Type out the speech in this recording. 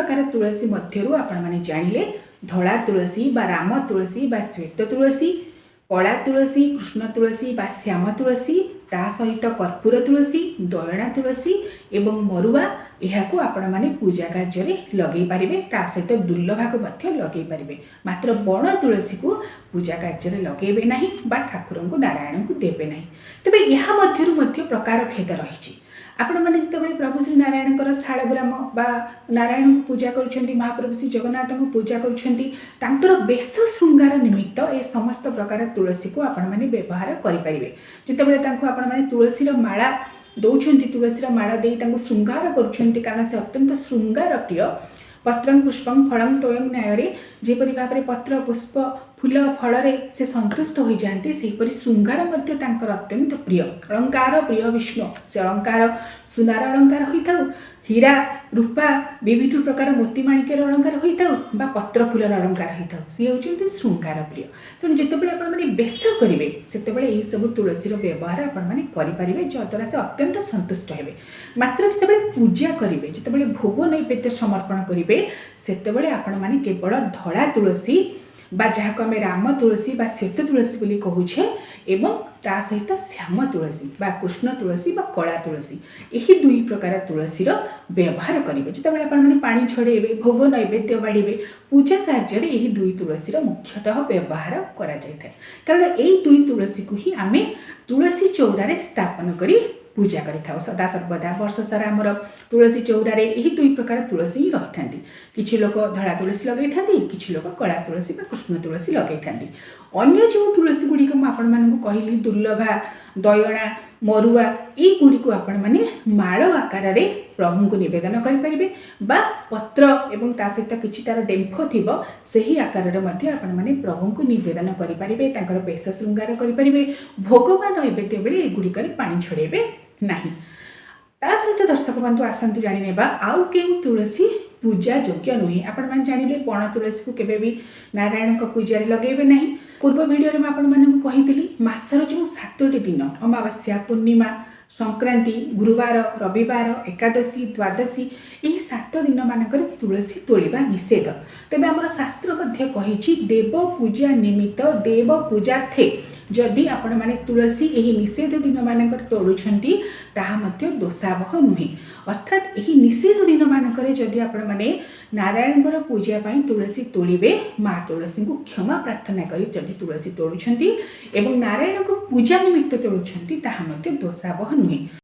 प्रकार तुलसी मध्यरु आपण माने जानिले धला तुलसी बा राम तुलसी बा श्वेत तुलसी, कला तुलसी, कृष्ण तुलसी बा श्याम तुलसी, ता सहित कर्पूर तुलसी, दयणा तुलसी एवं मरुआ यह आपण माने पूजा कार्य लगे पारे। ता सहित दुर्लभा को लगे पारे, मात्र बण तुलसी को पूजा कार्य लगे ना बा ठाकुर को नारायण को देवे ना। तेबे यह मध्य प्रकार भेद रही। आपण मैंने जिते प्रभु श्री नारायण शालग्राम बा नारायण को पूजा कर महाप्रभु श्री जगन्नाथ को पूजा कर बेश श्रृंगार निमित्त ए समस्त प्रकार तुलसी को आपण मैंने व्यवहार करें। जितेबाला आपण मैंने तुलसीर माला दौरान तुलसीर माला दे श्रृंगार कारण से अत्यंत श्रृंगार प्रिय। पत्रं पुष्पं फलं तोयं न्याय जेपरी भाव में पत्र पुष्प फूल फल से संतुष्ट हो जाती सेपरी श्रृंगार अत्यंत प्रिय। अलंकार प्रिय विष्णु से अलंकार सुनार अलंकार होता हीरा रूपा विविध प्रकार मोतीमाणिक्यर अलंकार होता बा पत्र फूलर अलंकार होता सी होती श्रृंगार प्रिय। तेणु जितेबाला आपने बेश करेंगे से सब तुलसीर व्यवहार आपरे जद्वारा से अत्यंत संतुष्ट हे। मात्र जिते पूजा करेंगे जिते भोग नैवेद्य समर्पण करेंगे से आपण मैंने केवल धला तुलसी बा जहाँ को आम राम तुलसी बा श्वेत तुलसी बोली कहूछे एवं ता सहित श्याम तुलसी बा कृष्ण तुलसी बा कला तुलसी यही दुई प्रकार तुलसीर व्यवहार करेंगे। जितेबाला आपने पानी छड़ेबे भोग नैवेद्य बाढ़े पूजा कार्य यही दुई तुलसीर मुख्यतः व्यवहार करा जाय था। कारण यही दुई तुलसी को ही आम तुलसी चौरारे स्थापन करी पूजा करें सदा सर्वदा वर्ष सारा आमर तुलसी चौरारे यही दुई प्रकार तुलसी ही रही था। किछि लोक धला तुलसी लगे था, किछि लोक कला तुलसी बा कृष्ण तुलसी लगे था। अन्य जो तुलसी गुड़िक मुझे कहली दुर्लभा दयणा मरुआ ये गुड़ी को आपण मैंने माल आकार प्रभु को निवेदन करें बा पत्र एवं ता सहित किछि तार डेम्फ थिबो सही आकार आपण मैंने प्रभु को निवेदन करें तांकर बेश श्रृंगार करें। भोगवान नैवेद्य बेले एगुड़िक पानी छड़ेबे नहीं। ता सहित दर्शक बंधु आसतु जाने आउ केउ तुलसी पूजा योग्य नुहे। आपण मैंने जानिले पण तुलसी को केबे भी नारायण को पूजा लगे ना। पूर्व वीडियो में आपण मानक कही मासर जो 7टी दिन अमावास्या पूर्णिमा संक्रांति गुरुवार रविवार एकादशी द्वादशी यही 7 दिन मानक तुलसी तोड़वा निषेध। तेबे आमर शास्त्र मध्य कही देव पूजा निमित्त देव पूजार्थे जदि आपण माने तुलसी यही निषेध दिन मानक तोड़ुछंती ताहा मध्य दोषावह नुहे। अर्थात यही निषेध दिन मानक जदि आपण माने नारायण पूजा पाई तुलसी तोड़े माँ तुलसी को क्षमा प्रार्थना करी जदि तुलसी तोड़ुछंती एवं नारायण को पूजा निमित्त तोड़ुछंती ताहा मध्य दोषावह नुहे।